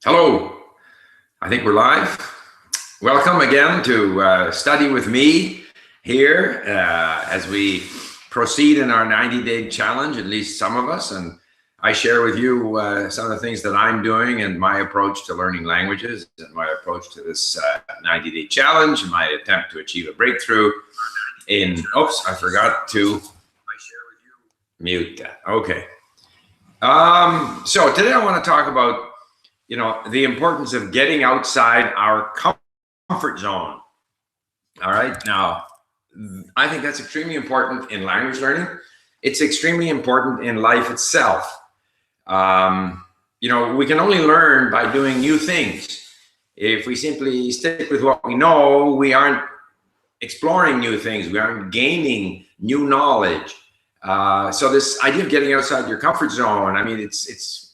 Hello, I think we're live. Welcome again to study with me here as we proceed in our 90-day challenge, at least some of us. And I share with you some of the things that I'm doing and my approach to learning languages and my approach to this 90-day challenge and my attempt to achieve a breakthrough in, oops, I forgot to mute that. Okay. So today I want to talk about the importance of getting outside our comfort zone. All right. Now, I think that's extremely important in language learning. It's extremely important in life itself. We can only learn by doing new things. If we simply stick with what we know, we aren't exploring new things. We aren't gaining new knowledge. So this idea of getting outside your comfort zone, I mean, it's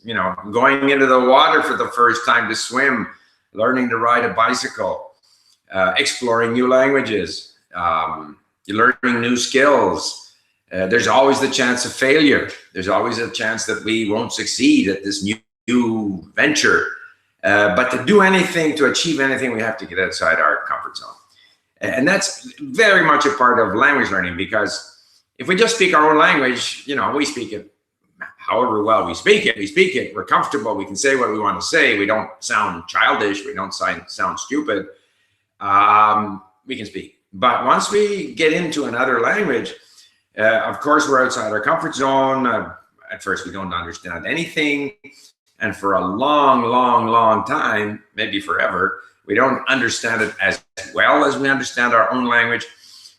going into the water for the first time to swim, learning to ride a bicycle, exploring new languages, learning new skills. There's always the chance of failure. There's always a chance that we won't succeed at this new venture. But to do anything, to achieve anything, we have to get outside our comfort zone. And that's very much a part of language learning, because if we just speak our own language, we speak it however well we speak it, we're comfortable, we can say what we want to say, we don't sound childish, we don't sound stupid, we can speak. But once we get into another language, of course, we're outside our comfort zone. At first, we don't understand anything. And for a long time, maybe forever, we don't understand it as well as we understand our own language.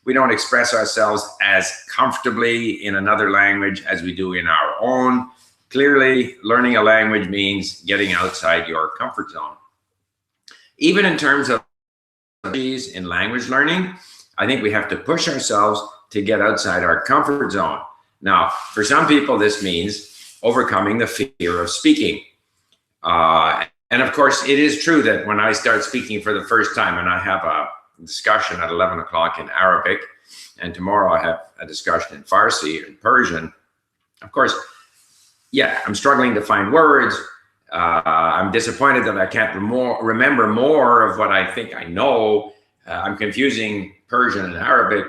We don't express ourselves as comfortably in another language as we do in our own. Clearly, learning a language means getting outside your comfort zone. Even in terms of in language learning, I think we have to push ourselves to get outside our comfort zone. Now, for some people, this means overcoming the fear of speaking. And of course, it is true that when I start speaking for the first time, and I have a discussion at 11 o'clock in Arabic, and tomorrow I have a discussion in Farsi and Persian. Of course, I'm struggling to find words. I'm disappointed that I can't remember more of what I think I know. I'm confusing Persian and Arabic.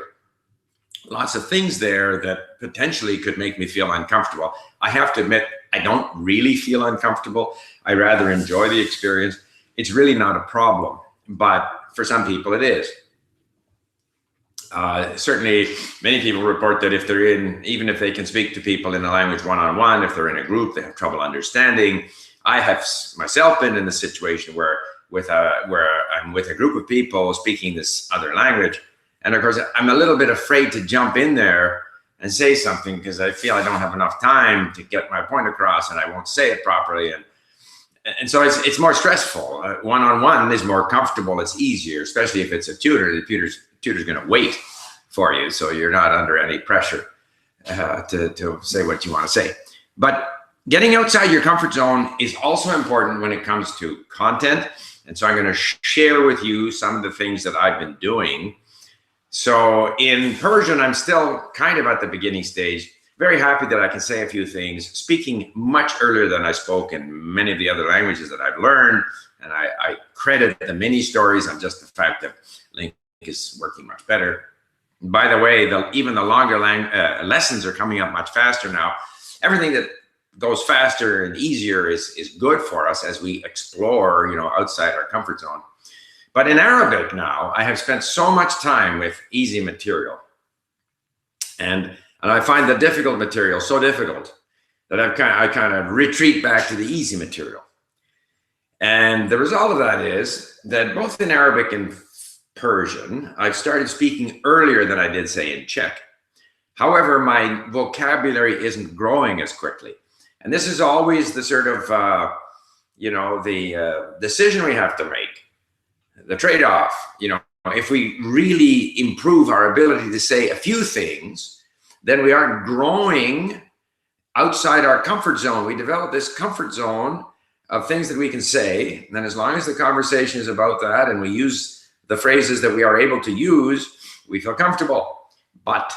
Lots of things there that potentially could make me feel uncomfortable. I have to admit, I don't really feel uncomfortable. I rather enjoy the experience. It's really not a problem, but for some people it is. Certainly, many people report that if they're even if they can speak to people in a language one-on-one, if they're in a group, they have trouble understanding. I have myself been in the situation where I'm with a group of people speaking this other language. And of course, I'm a little bit afraid to jump in there and say something because I feel I don't have enough time to get my point across and I won't say it properly. And so it's more stressful. One-on-one is more comfortable. It's easier, especially if it's a tutor. The tutor's going to wait for you, so you're not under any pressure to say what you want to say. But getting outside your comfort zone is also important when it comes to content. And so I'm going to share with you some of the things that I've been doing. So in Persian, I'm still kind of at the beginning stage. Very happy that I can say a few things, speaking much earlier than I spoke in many of the other languages that I've learned. And I credit the mini stories on just the fact that LingQ is working much better. By the way, even the longer lessons are coming up much faster now. Everything that goes faster and easier is good for us as we explore, outside our comfort zone. But in Arabic now, I have spent so much time with easy material. And I find the difficult material so difficult that I kind of retreat back to the easy material. And the result of that is that both in Arabic and Persian, I've started speaking earlier than I did, say, in Czech. However, my vocabulary isn't growing as quickly. And this is always the sort of, the decision we have to make, the trade-off. If we really improve our ability to say a few things, then we aren't growing outside our comfort zone. We develop this comfort zone of things that we can say. And then as long as the conversation is about that and we use the phrases that we are able to use, we feel comfortable. But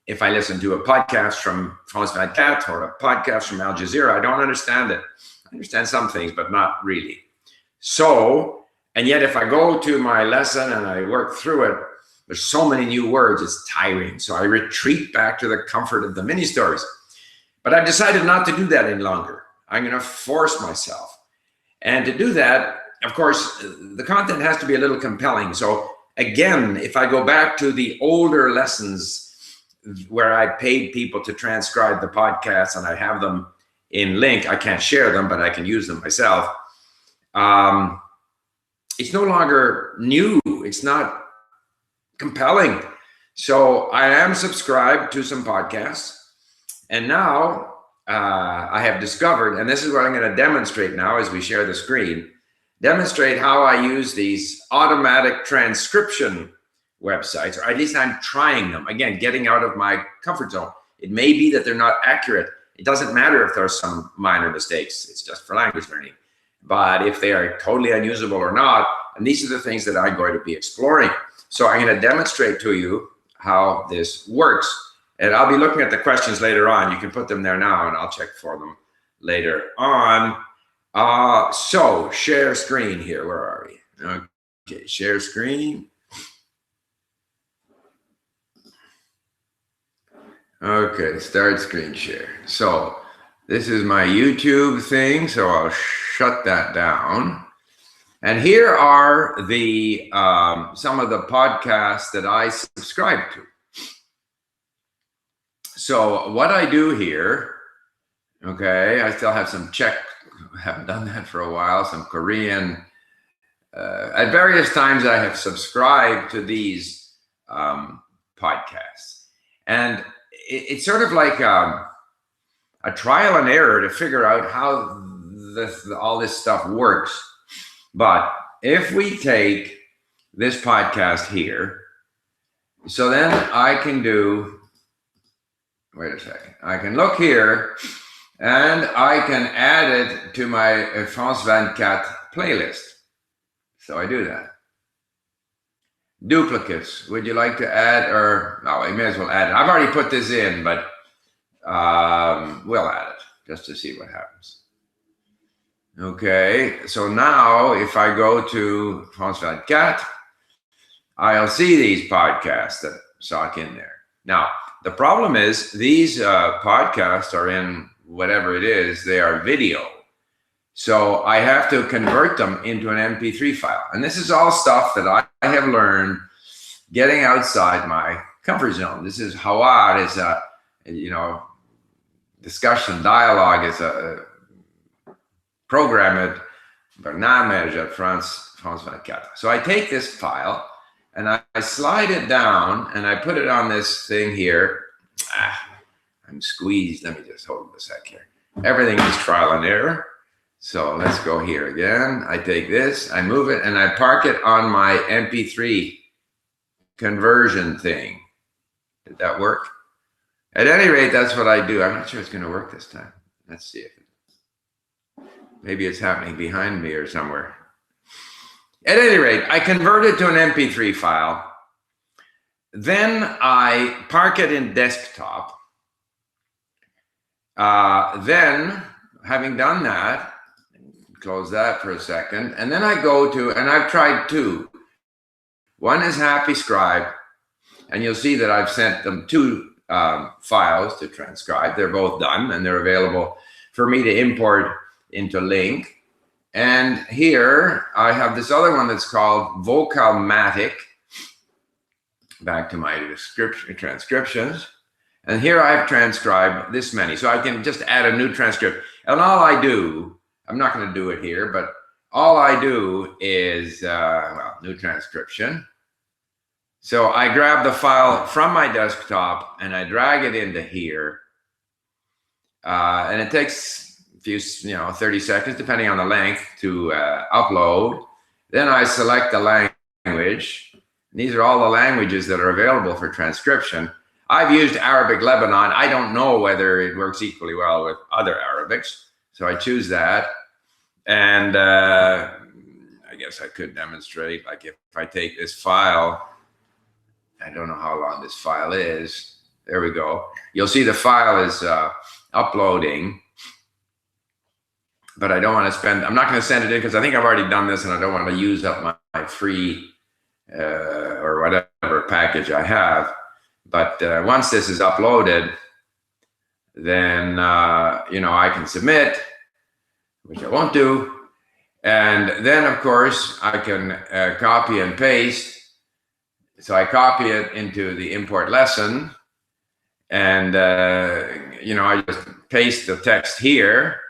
if I listen to a podcast from France 24 or a podcast from Al Jazeera, I don't understand it. I understand some things, but not really. So, and yet if I go to my lesson and I work through it, there's so many new words, it's tiring. So I retreat back to the comfort of the mini stories. But I've decided not to do that any longer. I'm going to force myself. And to do that, of course, the content has to be a little compelling. So again, if I go back to the older lessons where I paid people to transcribe the podcast and I have them in LingQ, I can't share them, but I can use them myself. It's no longer new. It's not compelling. So I am subscribed to some podcasts. And now I have discovered, and this is what I'm going to demonstrate now as we share the screen, demonstrate how I use these automatic transcription websites, or at least I'm trying them. Again, getting out of my comfort zone. It may be that they're not accurate. It doesn't matter if there are some minor mistakes. It's just for language learning. But if they are totally unusable or not, and these are the things that I'm going to be exploring. So I'm going to demonstrate to you how this works. And I'll be looking at the questions later on. You can put them there now and I'll check for them later on. So share screen here. Where are we? Okay, share screen. Okay, start screen share. So this is my YouTube thing, so I'll shut that down. And here are the some of the podcasts that I subscribe to. So what I do here, okay, I still have some Czech, haven't done that for a while, some Korean. At various times I have subscribed to these podcasts. And it's sort of like a trial and error to figure out how all this stuff works. But if we take this podcast here, so then I can do, wait a second, I can look here and I can add it to my France 24 playlist. So I do that. Duplicates, would you like to add, or no, I may as well add it. I've already put this in, but we'll add it just to see what happens. Okay, so now if I go to France 24, I'll see these podcasts that sock in there. Now, the problem is these podcasts are in whatever it is, they are video. So I have to convert them into an MP3 file. And this is all stuff that I have learned getting outside my comfort zone. This is Hawar, is a, discussion, dialogue, is a program at Barnamage at France 24. So I take this file and I slide it down and I put it on this thing here. I'm squeezed. Let me just hold a sec here. Everything is trial and error. So let's go here again. I take this, I move it, and I park it on my MP3 conversion thing. Did that work? At any rate, that's what I do. I'm not sure it's going to work this time. Let's see if maybe it's happening behind me or somewhere. At any rate, I convert it to an MP3 file. Then I park it in desktop. Then, having done that, close that for a second, and then I go to, and I've tried two. One is Happy Scribe, and you'll see that I've sent them two files to transcribe. They're both done, and they're available for me to import into LingQ. And here I have this other one that's called Vocalmatic. Back to my transcriptions. And here I've transcribed this many. So I can just add a new transcript. And all I do, I'm not going to do it here, but all I do is, new transcription. So I grab the file from my desktop and I drag it into here. And it takes a few, 30 seconds, depending on the length, to upload. Then I select the language. These are all the languages that are available for transcription. I've used Arabic Lebanon. I don't know whether it works equally well with other Arabics. So I choose that. And I guess I could demonstrate, like if I take this file, I don't know how long this file is. There we go. You'll see the file is uploading. but I don't want to spend, I'm not going to send it in because I think I've already done this and I don't want to use up my free or whatever package I have. But once this is uploaded, then, I can submit, which I won't do. And then, of course, I can copy and paste. So I copy it into the import lesson. And, I just paste the text here.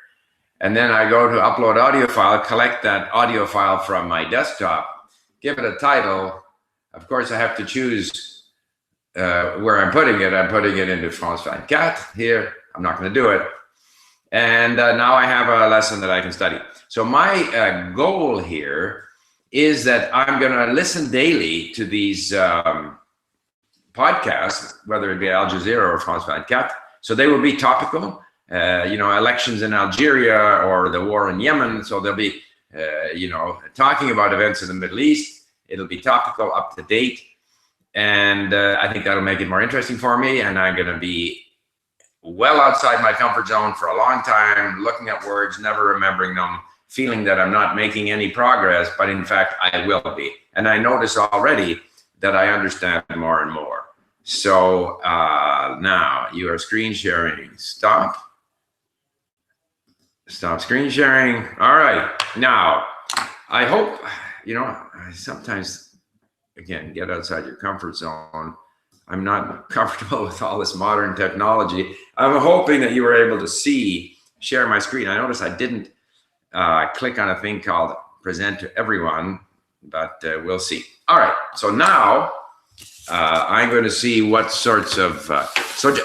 And then I go to upload audio file, collect that audio file from my desktop, give it a title. Of course, I have to choose where I'm putting it. I'm putting it into France 24 here. I'm not going to do it. And now I have a lesson that I can study. So my goal here is that I'm going to listen daily to these podcasts, whether it be Al Jazeera or France 24. So they will be topical. Elections in Algeria or the war in Yemen. So they'll be, talking about events in the Middle East. It'll be topical, up to date. And I think that'll make it more interesting for me. And I'm going to be well outside my comfort zone for a long time, looking at words, never remembering them, feeling that I'm not making any progress, but in fact, I will be. And I notice already that I understand more and more. So now you are screen sharing. Stop screen sharing. All right. Now, I hope, sometimes, again, get outside your comfort zone. I'm not comfortable with all this modern technology. I'm hoping that you were able to share my screen. I noticed I didn't click on a thing called present to everyone, but we'll see. All right. So now I'm going to see what sorts of,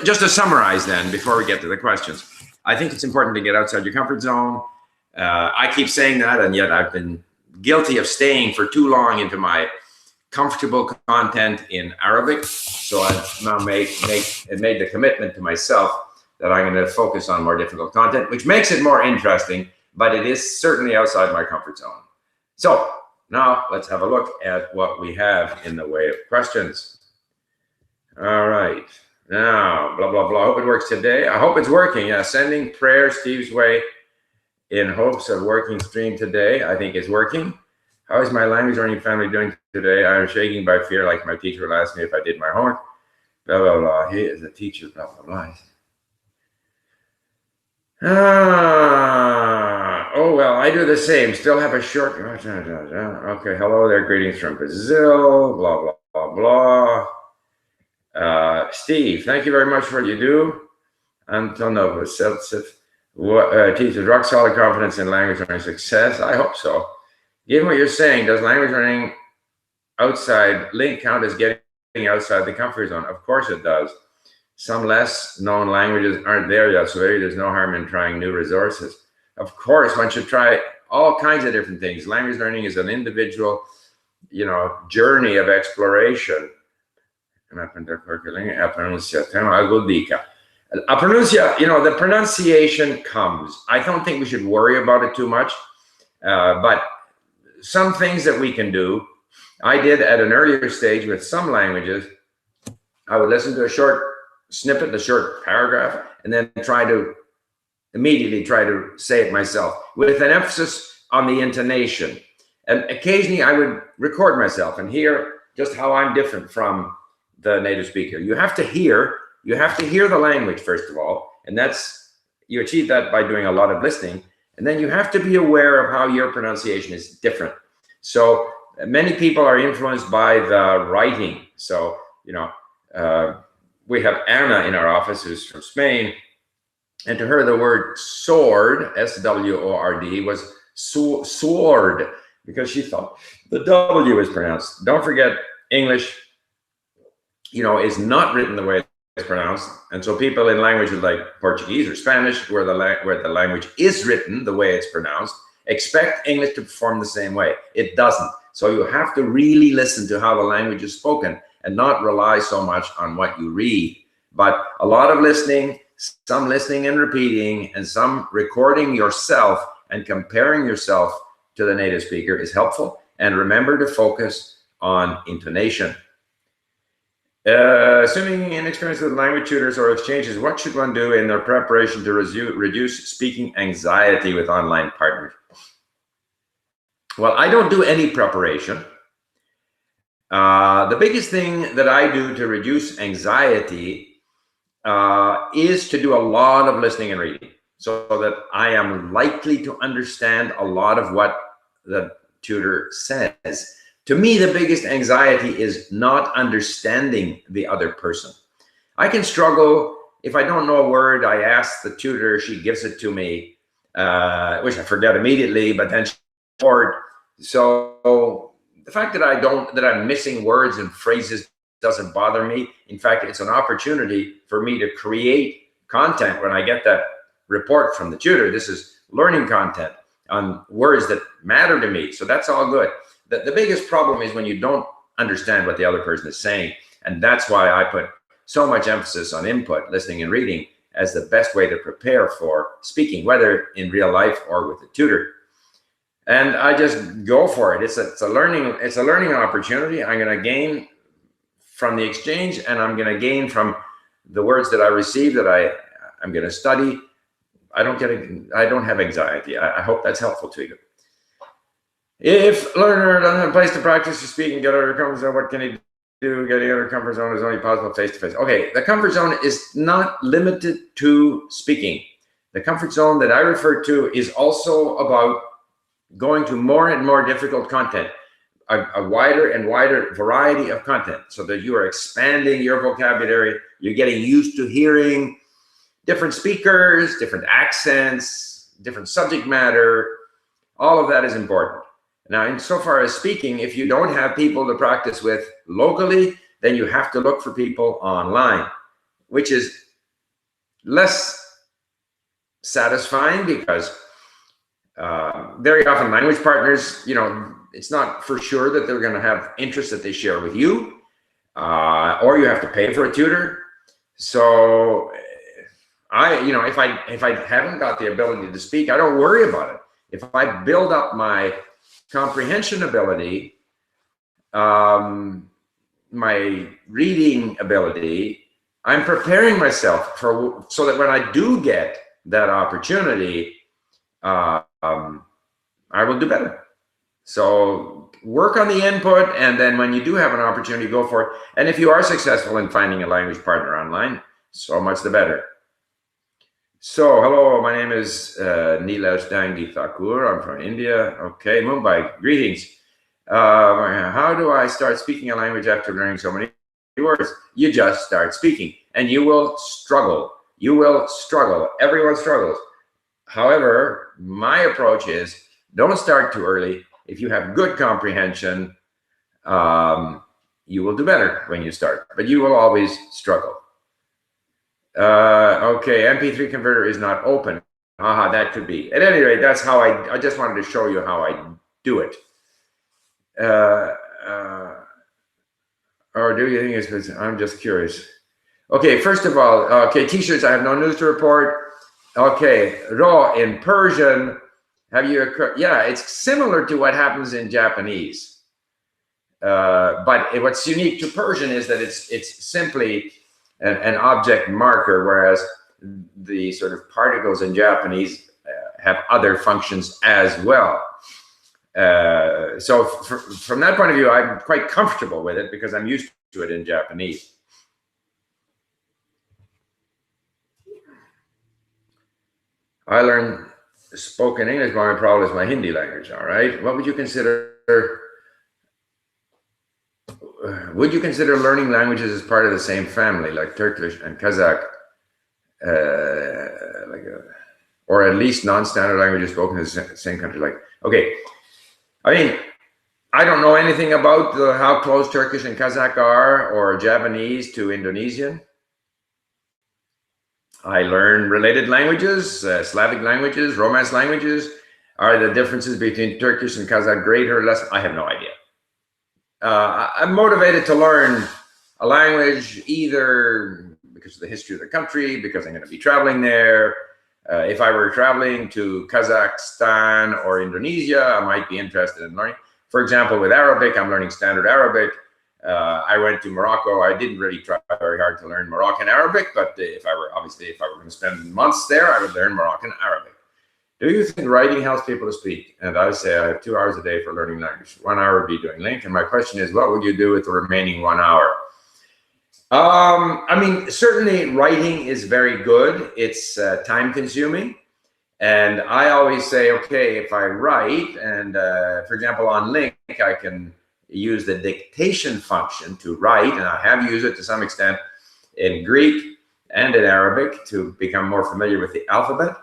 just to summarize then, before we get to the questions, I think it's important to get outside your comfort zone. I keep saying that, and yet I've been guilty of staying for too long into my comfortable content in Arabic. So I've now made the commitment to myself that I'm going to focus on more difficult content, which makes it more interesting, but it is certainly outside my comfort zone. So now let's have a look at what we have in the way of questions. All right. Now, blah, blah, blah. I hope it works today. I hope it's working. Yeah, sending prayer Steve's way in hopes of working stream today. I think it's working. How is my language learning family doing today? I am shaking by fear, like my teacher will ask me if I did my homework. Blah, blah, blah. He is a teacher, blah, blah, blah. Oh, well, I do the same. Still have a short. Okay, hello there. Greetings from Brazil. Blah, blah, blah, blah. Steve, thank you very much for what you do. Antonov teaches rock solid confidence in language learning success. I hope so. Given what you're saying, does language learning outside LingQ count as getting outside the comfort zone? Of course it does. Some less known languages aren't there yet, so maybe there's no harm in trying new resources. Of course, one should try all kinds of different things. Language learning is an individual, journey of exploration. The pronunciation comes. I don't think we should worry about it too much, but some things that we can do, I did at an earlier stage with some languages. I would listen to a short snippet, a short paragraph, and then immediately try to say it myself with an emphasis on the intonation. And occasionally I would record myself and hear just how I'm different from the native speaker. You have to hear the language, first of all, and you achieve that by doing a lot of listening. And then you have to be aware of how your pronunciation is different. So many people are influenced by the writing. So, we have Anna in our office who's from Spain. And to her, the word sword, S-W-O-R-D, was sword, because she thought the W is pronounced. Don't forget, English, is not written the way it's pronounced. And so people in languages like Portuguese or Spanish, where the language is written the way it's pronounced, expect English to perform the same way. It doesn't. So you have to really listen to how the language is spoken and not rely so much on what you read. But a lot of listening, some listening and repeating, and some recording yourself and comparing yourself to the native speaker is helpful. And remember to focus on intonation. Assuming inexperience with language tutors or exchanges, what should one do in their preparation to reduce speaking anxiety with online partners? Well, I don't do any preparation. The biggest thing that I do to reduce anxiety is to do a lot of listening and reading, so that I am likely to understand a lot of what the tutor says. To me, the biggest anxiety is not understanding the other person. I can struggle if I don't know a word. I ask the tutor, she gives it to me, which I forget immediately, but then so the fact that I'm missing words and phrases doesn't bother me. In fact, it's an opportunity for me to create content when I get that report from the tutor. This is learning content on words that matter to me. So that's all good. The biggest problem is when you don't understand what the other person is saying. And that's why I put so much emphasis on input, listening and reading as the best way to prepare for speaking, whether in real life or with a tutor. And I just go for it. It's a learning opportunity. I'm going to gain from the exchange, and I'm going to gain from the words that I receive that I'm going to study. I don't have anxiety. I hope that's helpful to you. If learner doesn't have a place to practice to speak and get out of their comfort zone, what can he do? Getting out of comfort zone is only possible face-to-face. Okay, the comfort zone is not limited to speaking. The comfort zone that I refer to is also about going to more and more difficult content, a wider and wider variety of content, so that you are expanding your vocabulary. You're getting used to hearing different speakers, different accents, different subject matter. All of that is important. Now, insofar as speaking, if you don't have people to practice with locally, then you have to look for people online, which is less satisfying because very often language partners, it's not for sure that they're going to have interests that they share with you, or you have to pay for a tutor. So if I haven't got the ability to speak, I don't worry about it. If I build up my comprehension ability, my reading ability, I'm preparing myself so that when I do get that opportunity, I will do better. So work on the input, and then when you do have an opportunity, go for it. And if you are successful in finding a language partner online, so much the better. So, hello, my name is Nilesh Dangi Thakur. I'm from India. Okay, Mumbai, greetings. How do I start speaking a language after learning so many words? You just start speaking, and you will struggle. You will struggle. Everyone struggles. However, my approach is don't start too early. If you have good comprehension, you will do better when you start, but you will always struggle. Okay, MP3 converter is not open. That could be. At any rate, that's how I just wanted to show you how I do it. Or do you think it's, I'm just curious. Okay, first of all, okay, t-shirts, I have no news to report. Okay, Ro, in Persian, have you, yeah, it's similar to what happens in Japanese. But what's unique to Persian is that it's simply an object marker, whereas the sort of particles in Japanese have other functions as well. So from that point of view, I'm quite comfortable with it because I'm used to it in Japanese. I learned spoken English, but my problem is my Hindi language, all right? What would you consider? Would you consider learning languages as part of the same family, like Turkish and Kazakh, or at least non-standard languages spoken in the same country? Like, okay, I mean, I don't know anything about how close Turkish and Kazakh are, or Japanese to Indonesian. I learn related languages, Slavic languages, Romance languages. Are the differences between Turkish and Kazakh greater or less? I have no idea. I'm motivated to learn a language either because of the history of the country, because I'm going to be traveling there. If I were traveling to Kazakhstan or Indonesia, I might be interested in learning. For example, with Arabic, I'm learning standard Arabic. I went to Morocco. I didn't really try very hard to learn Moroccan Arabic, but if I were going to spend months there, I would learn Moroccan Arabic. Do you think writing helps people to speak? And I say I have 2 hours a day for learning language. 1 hour would be doing LingQ. And my question is, what would you do with the remaining 1 hour? I mean, certainly writing is very good. It's time consuming. And I always say, okay, if I write, and for example, on LingQ, I can use the dictation function to write, and I have used it to some extent in Greek and in Arabic to become more familiar with the alphabet.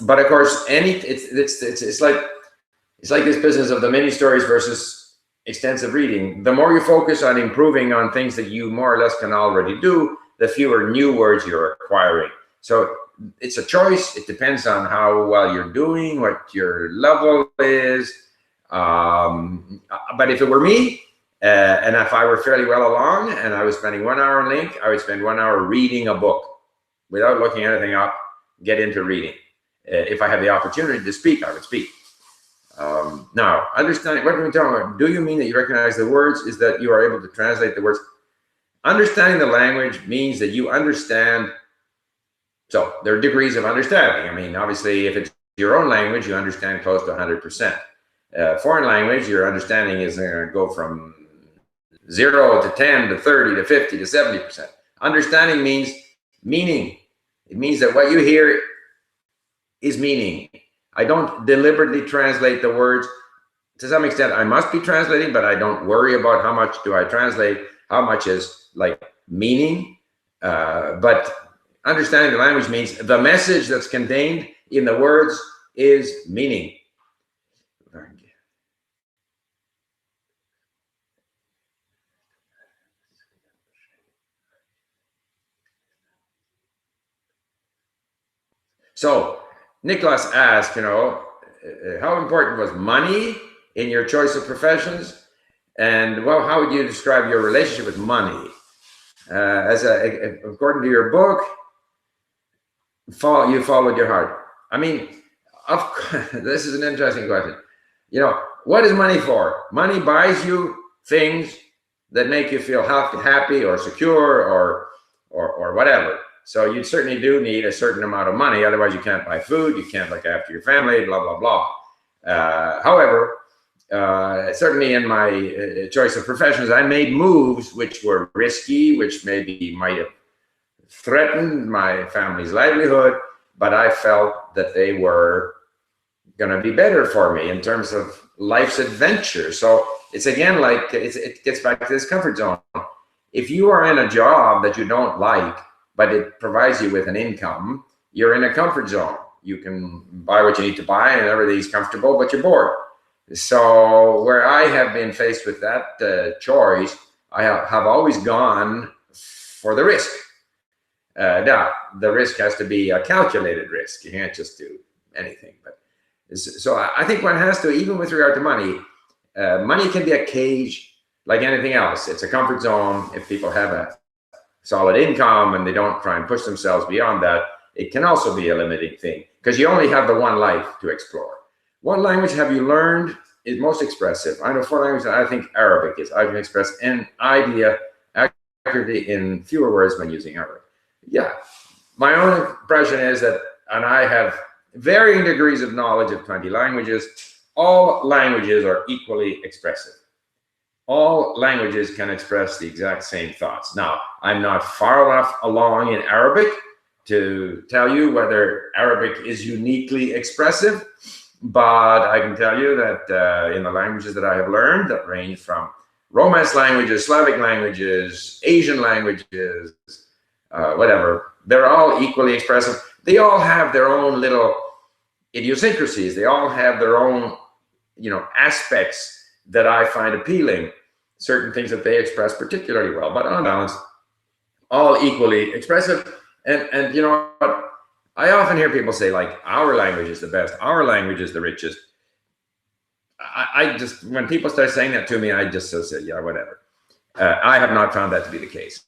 But of course, it's like this business of the mini stories versus extensive reading. The more you focus on improving on things that you more or less can already do, the fewer new words you're acquiring. So it's a choice. It depends on how well you're doing, what your level is. But if it were me, and if I were fairly well along and I was spending 1 hour on LingQ, I would spend 1 hour reading a book without looking anything up, get into reading. If I had the opportunity to speak, I would speak. Now, understanding, what are we talking about? Do you mean that you recognize the words? Is that you are able to translate the words? Understanding the language means that you understand. So there are degrees of understanding. I mean, obviously, if it's your own language, you understand close to 100%. Foreign language, your understanding is going to go from 0 to 10 to 30 to 50 to 70%. Understanding means meaning. It means that what you hear is meaning. I don't deliberately translate the words. To some extent, I must be translating, but I don't worry about how much do I translate, how much is like meaning. But understanding the language means the message that's contained in the words is meaning. So Nicholas asked, how important was money in your choice of professions? And well, how would you describe your relationship with money? According to your book, you followed your heart. I mean, this is an interesting question. What is money for? Money buys you things that make you feel happy or secure or whatever. So you certainly do need a certain amount of money. Otherwise, you can't buy food. You can't look after your family, blah, blah, blah. However, certainly in my choice of professions, I made moves which were risky, which maybe might have threatened my family's livelihood, but I felt that they were going to be better for me in terms of life's adventure. So it's again like it gets back to this comfort zone. If you are in a job that you don't like, but it provides you with an income, you're in a comfort zone. You can buy what you need to buy and everything's comfortable, but you're bored. So where I have been faced with that choice, I have always gone for the risk. Now, the risk has to be a calculated risk. You can't just do anything. But so I think one has to, even with regard to money, money can be a cage like anything else. It's a comfort zone. If people have a solid income and they don't try and push themselves beyond that, it can also be a limiting thing because you only have the one life to explore. What language have you learned is most expressive? I know 4 languages. I think Arabic is. I can express an idea accurately in fewer words when using Arabic. Yeah, my own impression is that, and I have varying degrees of knowledge of 20 languages, all languages are equally expressive. All languages can express the exact same thoughts. Now, I'm not far enough along in Arabic to tell you whether Arabic is uniquely expressive, but I can tell you that in the languages that I have learned that range from Romance languages, Slavic languages, Asian languages, whatever, they're all equally expressive. They all have their own little idiosyncrasies. They all have their own, aspects that I find appealing, certain things that they express particularly well, but on balance, all equally expressive. And you know what? I often hear people say, like, our language is the best, our language is the richest. I just, when people start saying that to me, I just say, yeah, whatever. I have not found that to be the case.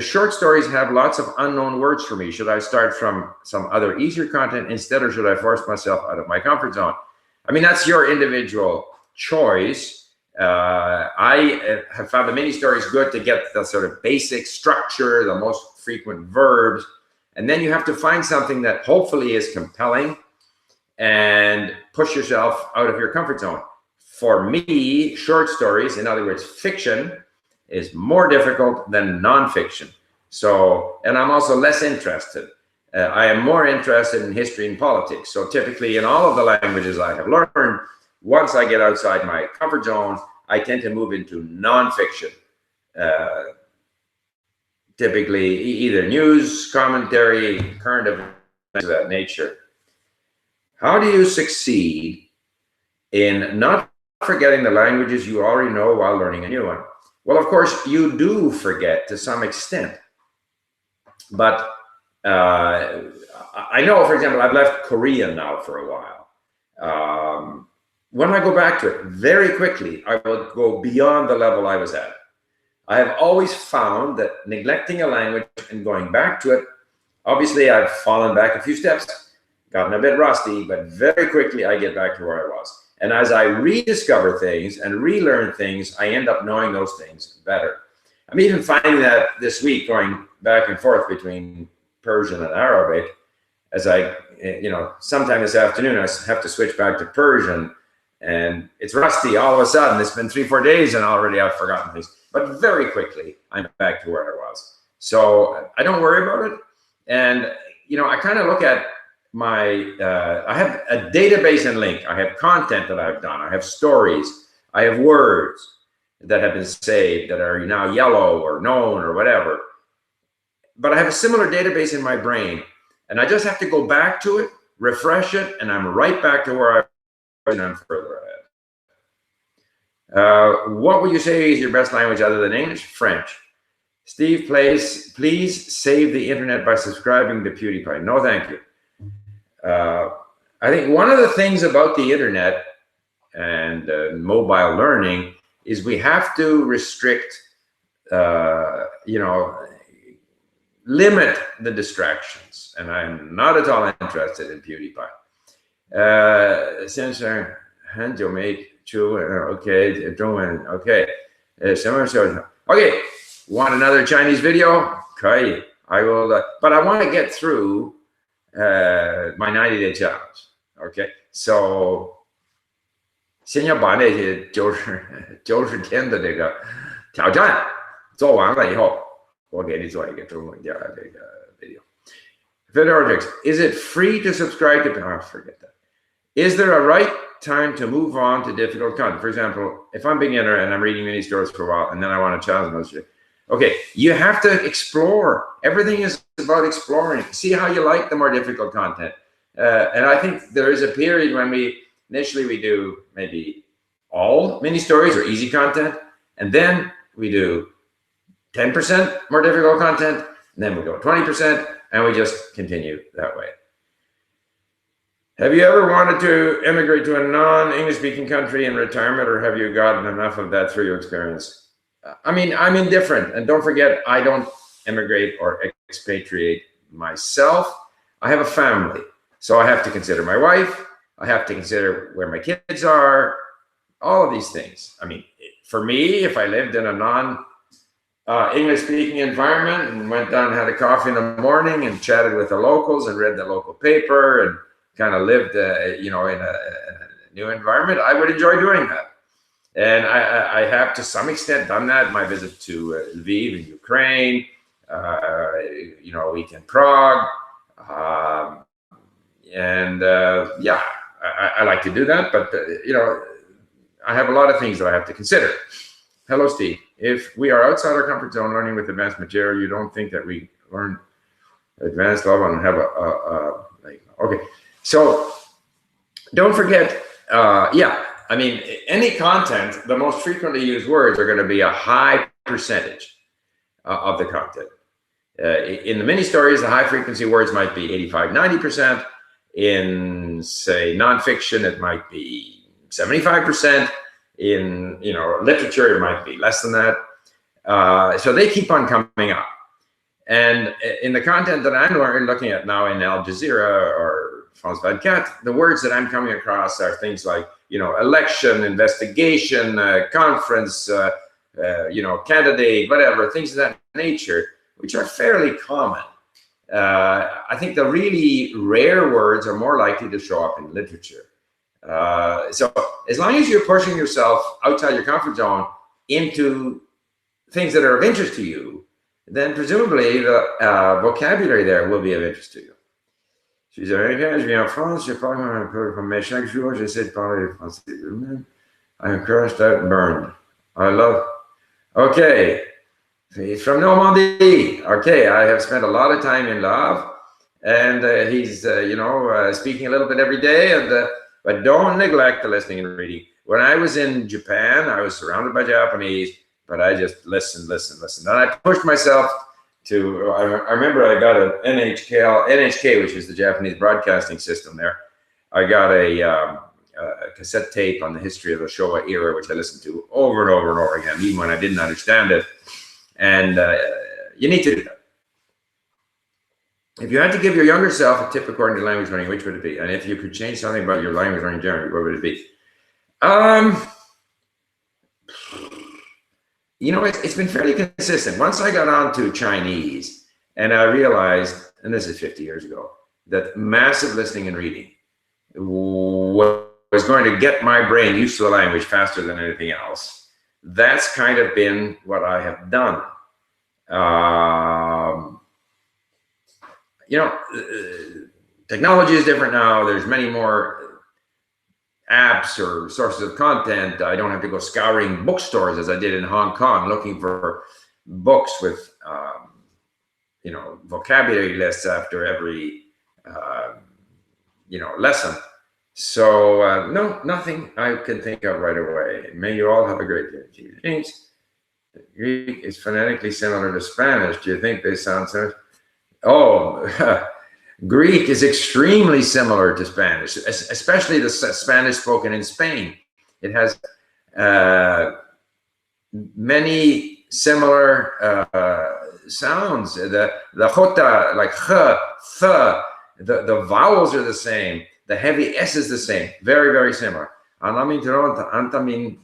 Short stories have lots of unknown words for me. Should I start from some other easier content instead, or should I force myself out of my comfort zone? I mean, that's your individual choice. I have found the mini stories good to get the sort of basic structure, the most frequent verbs, and then you have to find something that hopefully is compelling and push yourself out of your comfort zone. For me, short stories, in other words, fiction, is more difficult than nonfiction. So, and I'm also less interested. I am more interested in history and politics. So typically in all of the languages I have learned, once I get outside my comfort zone, I tend to move into nonfiction. Typically either news, commentary, current events of that nature. How do you succeed in not forgetting the languages you already know while learning a new one? Well, of course, you do forget to some extent. But I know, for example, I've left Korean now for a while. When I go back to it, very quickly, I will go beyond the level I was at. I have always found that neglecting a language and going back to it, obviously I've fallen back a few steps, gotten a bit rusty, but very quickly I get back to where I was. And as I rediscover things and relearn things, I end up knowing those things better. I'm even finding that this week, going back and forth between Persian and Arabic, as I, sometime this afternoon, I have to switch back to Persian, and it's rusty all of a sudden. It's been 3-4 days and already I've forgotten things. But very quickly, I'm back to where I was. So I don't worry about it. And, I kind of look at my, I have a database in LingQ. I have content that I've done. I have stories. I have words that have been saved that are now yellow or known or whatever. But I have a similar database in my brain. And I just have to go back to it, refresh it, and I'm right back to where I was, and I'm further ahead. What would you say is your best language other than English? French. Steve, please save the internet by subscribing to PewDiePie. No, thank you. I think one of the things about the internet and mobile learning is we have to restrict, limit the distractions. And I'm not at all interested in PewDiePie. Okay, want another Chinese video? Okay, I will, but I want to get through my 90-day challenge. Okay, so 先要把那些90天的这个挑战做完了以后，我给你做一个中文的这个 video. Fedorix, is it free to subscribe to? Oh, forget that. Is there a right time to move on to difficult content? For example, if I'm beginner and I'm reading mini stories for a while and then I want to challenge myself, okay, you have to explore. Everything is about exploring. See how you like the more difficult content. And I think there is a period when initially we do maybe all mini stories or easy content, and then we do 10% more difficult content, and then we go 20%, and we just continue that way. Have you ever wanted to immigrate to a non-English speaking country in retirement, or have you gotten enough of that through your experience? I mean, I'm indifferent, and don't forget, I don't immigrate or expatriate myself. I have a family, so I have to consider my wife. I have to consider where my kids are, all of these things. I mean, for me, if I lived in a non-English speaking environment and went down and had a coffee in the morning and chatted with the locals and read the local paper and kind of lived, in a new environment, I would enjoy doing that. And I have to some extent done that. My visit to Lviv in Ukraine, a week in Prague. Yeah, I like to do that, but I have a lot of things that I have to consider. Hello, Steve. If we are outside our comfort zone learning with advanced material, you don't think that we learn advanced level and have okay. So don't forget, I mean, any content, the most frequently used words are going to be a high percentage of the content. In the mini stories, the high frequency words might be 85-90%. In, say, nonfiction, it might be 75%. In literature, it might be less than that. So they keep on coming up. And in the content that I'm looking at now in Al Jazeera or France 24, the words that I'm coming across are things like, election, investigation, conference, candidate, whatever, things of that nature, which are fairly common. I think the really rare words are more likely to show up in literature. So as long as you're pushing yourself outside your comfort zone into things that are of interest to you, then presumably the vocabulary there will be of interest to you. Je suis américain, je vis en France, je parle un peu comme chaque jour, j'essaie de parler français. I'm crushed out, burned. I love. Okay, he's from Normandy. Okay, I have spent a lot of time in love, and he's speaking a little bit every day, and but don't neglect the listening and reading. When I was in Japan, I was surrounded by Japanese, but I just listened, and I pushed myself to. I remember I got an NHK, which is the Japanese broadcasting system there. I got a cassette tape on the history of the Showa era, which I listened to over and over and over again, even when I didn't understand it. And you need to do that. If you had to give your younger self a tip according to language learning, which would it be? And if you could change something about your language learning journey, what would it be? It's been fairly consistent. Once I got on to Chinese and I realized, and this is 50 years ago, that massive listening and reading was going to get my brain used to the language faster than anything else. That's kind of been what I have done. Technology is different now. There's many more apps or sources of content. I don't have to go scouring bookstores as I did in Hong Kong, looking for books with, vocabulary lists after every, lesson. So no, nothing I can think of right away. May you all have a great day. Thanks. Greek is phonetically similar to Spanish. Do you think they sound similar? Oh, Greek is extremely similar to Spanish, especially the Spanish spoken in Spain. It has many similar sounds. The jota, like ch, th, the vowels are the same. The heavy S is the same. Very, very similar. Anam in Toronto, Antam in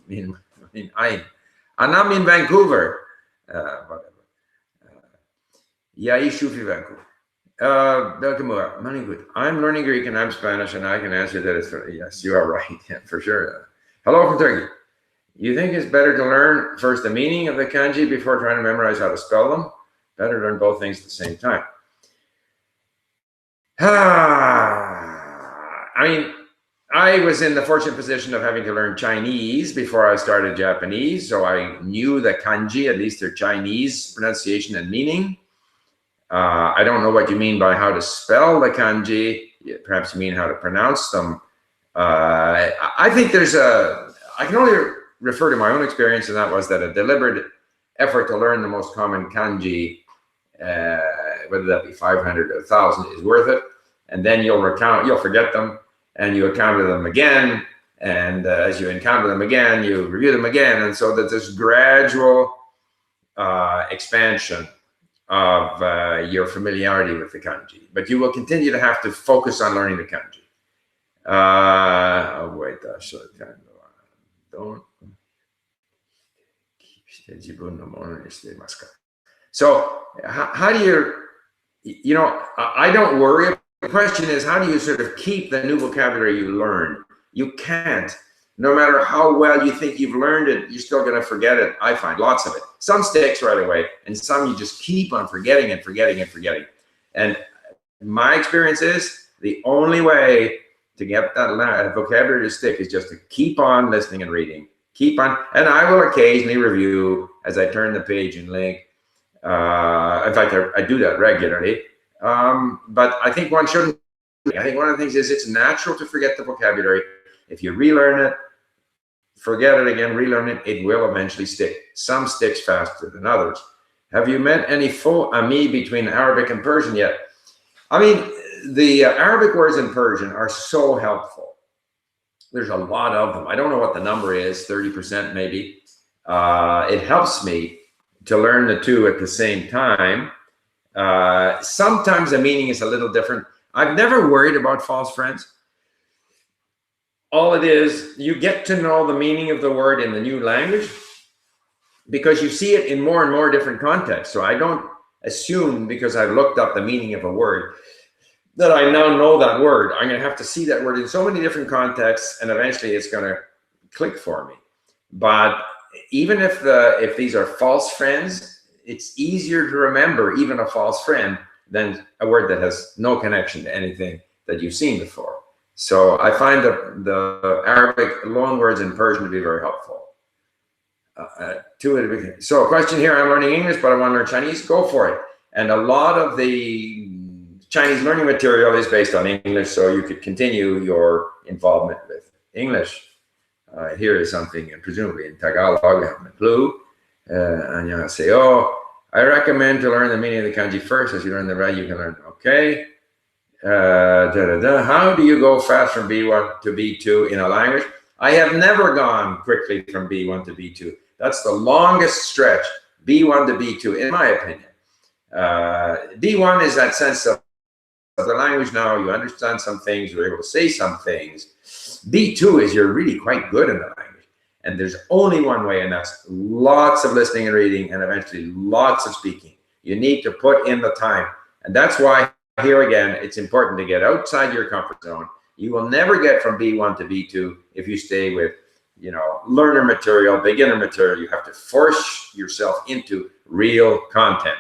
Anam in Vancouver. Whatever. Yaishufi Vancouver. Belkamura, money good. I'm learning Greek and I'm Spanish, and I can answer that. It's yes, you are right. Yeah, for sure. Hello from Turkey. You think it's better to learn first the meaning of the kanji before trying to memorize how to spell them? Better learn both things at the same time. I was in the fortunate position of having to learn Chinese before I started Japanese, so I knew the kanji, at least their Chinese pronunciation and meaning. I don't know what you mean by how to spell the kanji. Perhaps you mean how to pronounce them. I think I can only refer to my own experience, and that was that a deliberate effort to learn the most common kanji, whether that be 500 or 1,000, is worth it. And then you'll forget them, and you encounter them again. And as you encounter them again, you review them again. And so that this gradual expansion of your familiarity with the kanji. But you will continue to have to focus on learning the kanji. So how do you, I don't worry. The question is, how do you sort of keep the new vocabulary you learn? You can't. No matter how well you think you've learned it, you're still going to forget it. I find lots of it. Some sticks right away, and some you just keep on forgetting. And my experience is the only way to get that vocabulary to stick is just to keep on listening and reading. Keep on, and I will occasionally review as I turn the page in Link. In fact, I do that regularly. But I think one shouldn't. I think one of the things is it's natural to forget the vocabulary. If you relearn it, forget it again, relearn it, it will eventually stick. Some sticks faster than others. Have you met any faux amis between Arabic and Persian yet? I mean, the Arabic words in Persian are so helpful. There's a lot of them. I don't know what the number is, 30% maybe. It helps me to learn the two at the same time. Sometimes the meaning is a little different. I've never worried about false friends. All it is, you get to know the meaning of the word in the new language because you see it in more and more different contexts. So I don't assume because I've looked up the meaning of a word that I now know that word. I'm going to have to see that word in so many different contexts, and eventually it's going to click for me. But even if these are false friends, it's easier to remember even a false friend than a word that has no connection to anything that you've seen before. So I find the Arabic loan words in Persian to be very helpful. So a question here, I'm learning English, but I want to learn Chinese, go for it. And a lot of the Chinese learning material is based on English, so you could continue your involvement with English. Here is something, presumably in Tagalog, I have no clue. Annyeonghaseyo. I recommend to learn the meaning of the kanji first. As you learn the right, you can learn, okay. How do you go fast from B1 to B2 in a language? I have never gone quickly from B1 to B2. That's the longest stretch, B1 to B2, in my opinion. B1 is that sense of the language now, you understand some things, you're able to say some things. B2 is you're really quite good in the language. And there's only one way, and that's lots of listening and reading, and eventually lots of speaking. You need to put in the time. And that's why, here again, it's important to get outside your comfort zone. You will never get from B1 to B2 if you stay with, learner material, beginner material. You have to force yourself into real content.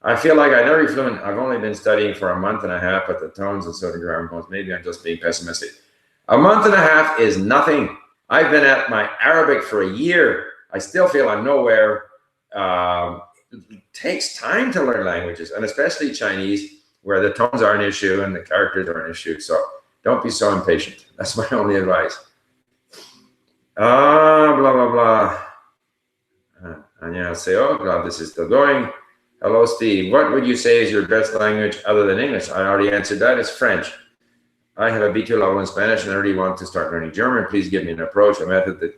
I feel like I never be fluent. I've only been studying for a month and a half, but the tones and sort of grammar points. Maybe I'm just being pessimistic. A month and a half is nothing. I've been at my Arabic for a year. I still feel I'm nowhere. It takes time to learn languages, and especially Chinese, where the tones are an issue and the characters are an issue. So don't be so impatient. That's my only advice. Blah, blah, blah. Annyeonghaseyo. Glad this is still going. Hello, Steve. What would you say is your best language other than English? I already answered that. It's French. I have a B2 level in Spanish and I really want to start learning German. Please give me an approach, a method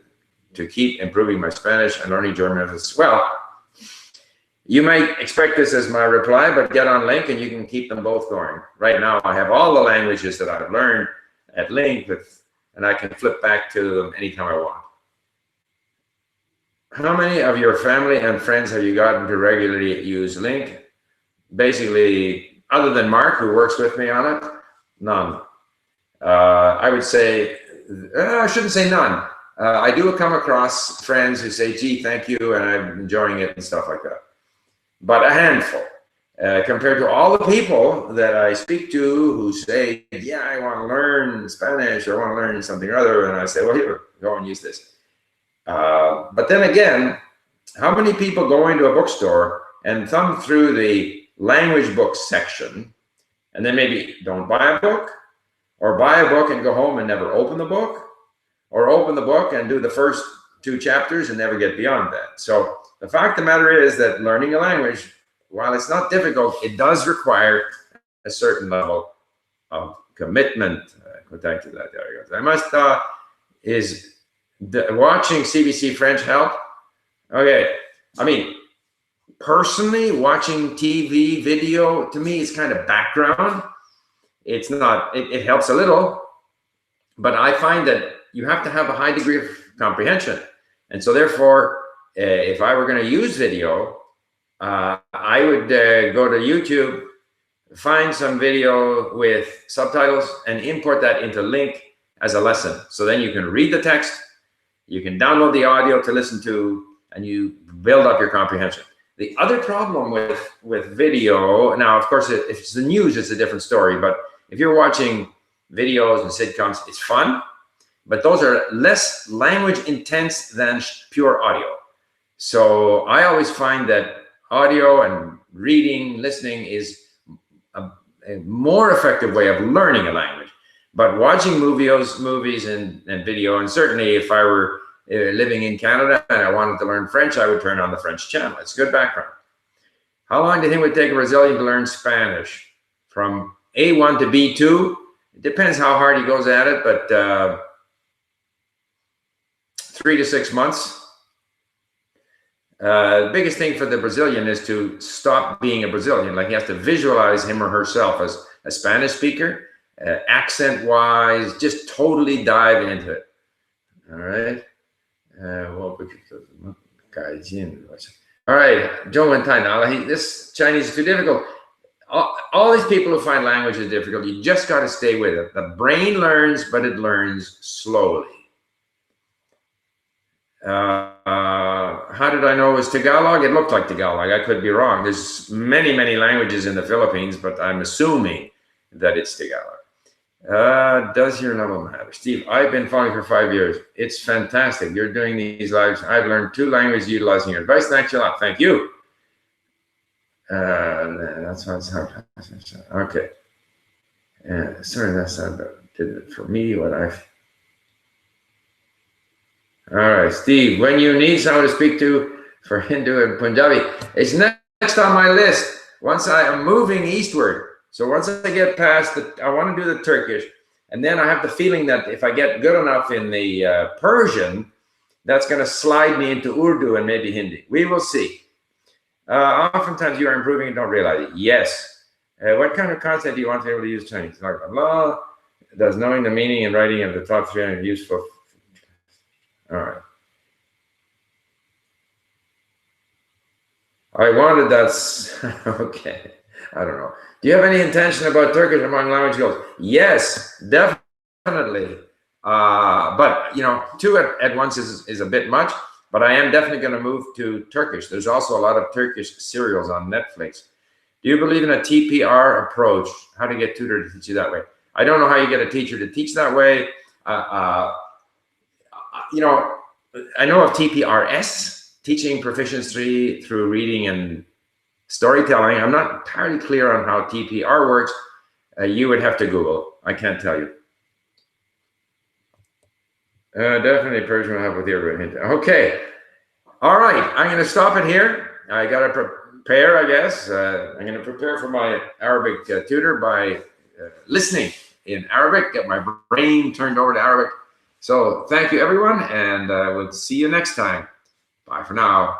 to keep improving my Spanish and learning German as well. You might expect this as my reply, but get on LingQ and you can keep them both going. Right now, I have all the languages that I've learned at LingQ, and I can flip back to them anytime I want. How many of your family and friends have you gotten to regularly use LingQ? Basically, other than Mark, who works with me on it, none. I would say, I shouldn't say none. I do come across friends who say, gee, thank you, and I'm enjoying it and stuff like that. But a handful. Compared to all the people that I speak to who say, yeah, I want to learn Spanish or I want to learn something or other, and I say, well, here, go and use this. But then again, how many people go into a bookstore and thumb through the language book section and then maybe don't buy a book, or buy a book and go home and never open the book, or open the book and do the first 2 chapters and never get beyond that? So the fact of the matter is that learning a language, while it's not difficult, it does require a certain level of commitment. Go back to that. There you go. I must, watching CBC French help? Okay. I mean, personally, watching TV video, to me, is kind of background. It's not, it helps a little, but I find that you have to have a high degree of comprehension. And so therefore, if I were going to use video, I would go to YouTube, find some video with subtitles and import that into LingQ as a lesson. So then you can read the text, you can download the audio to listen to, and you build up your comprehension. The other problem with video, now, of course, if it's the news, it's a different story. But if you're watching videos and sitcoms, it's fun. But those are less language intense than pure audio. So I always find that audio and reading, listening is a more effective way of learning a language. But watching movies and video, and certainly if I were living in Canada and I wanted to learn French, I would turn on the French channel. It's good background. How long do you think it would take a Brazilian to learn Spanish? From A1 to B2? It depends how hard he goes at it, but 3 to 6 months. The biggest thing for the Brazilian is to stop being a Brazilian. Like, he has to visualize him or herself as a Spanish speaker, accent-wise, just totally dive into it. All right. All right, Joe and Tai. This Chinese is too difficult. All these people who find language is difficult, you just got to stay with it. The brain learns, but it learns slowly. How did I know it was Tagalog? It looked like Tagalog. I could be wrong. There's many, many languages in the Philippines, but I'm assuming that it's Tagalog. Does your level matter? Steve, I've been following for 5 years. It's fantastic. You're doing these lives. I've learned 2 languages utilizing your advice. Thanks a lot. Thank you. That's why it's hard. Okay. Sorry, that's not did it for me. All right, Steve, when you need someone to speak to for Hindu and Punjabi, it's next on my list. Once I am moving eastward. So once I get past I want to do the Turkish, and then I have the feeling that if I get good enough in the Persian, that's going to slide me into Urdu and maybe Hindi. We will see. Oftentimes you are improving and don't realize it. Yes. What kind of content do you want to be able to use Chinese? Like Allah, does knowing the meaning and writing of the top 3 useful? All right. I wanted that. Okay. I don't know. Do you have any intention about Turkish among language goals? Yes, definitely. But, 2 at once is a bit much. But I am definitely going to move to Turkish. There's also a lot of Turkish serials on Netflix. Do you believe in a TPR approach? How to get tutor to teach you that way? I don't know how you get a teacher to teach that way. I know of TPRS, teaching proficiency through reading and storytelling. I'm not entirely clear on how TPR works. You would have to Google. I can't tell you. Definitely Persian will help with your hint. Okay. All right. I'm going to stop it here. I got to prepare, I guess. I'm going to prepare for my Arabic tutor by listening in Arabic, get my brain turned over to Arabic. So thank you, everyone, and we'll see you next time. Bye for now.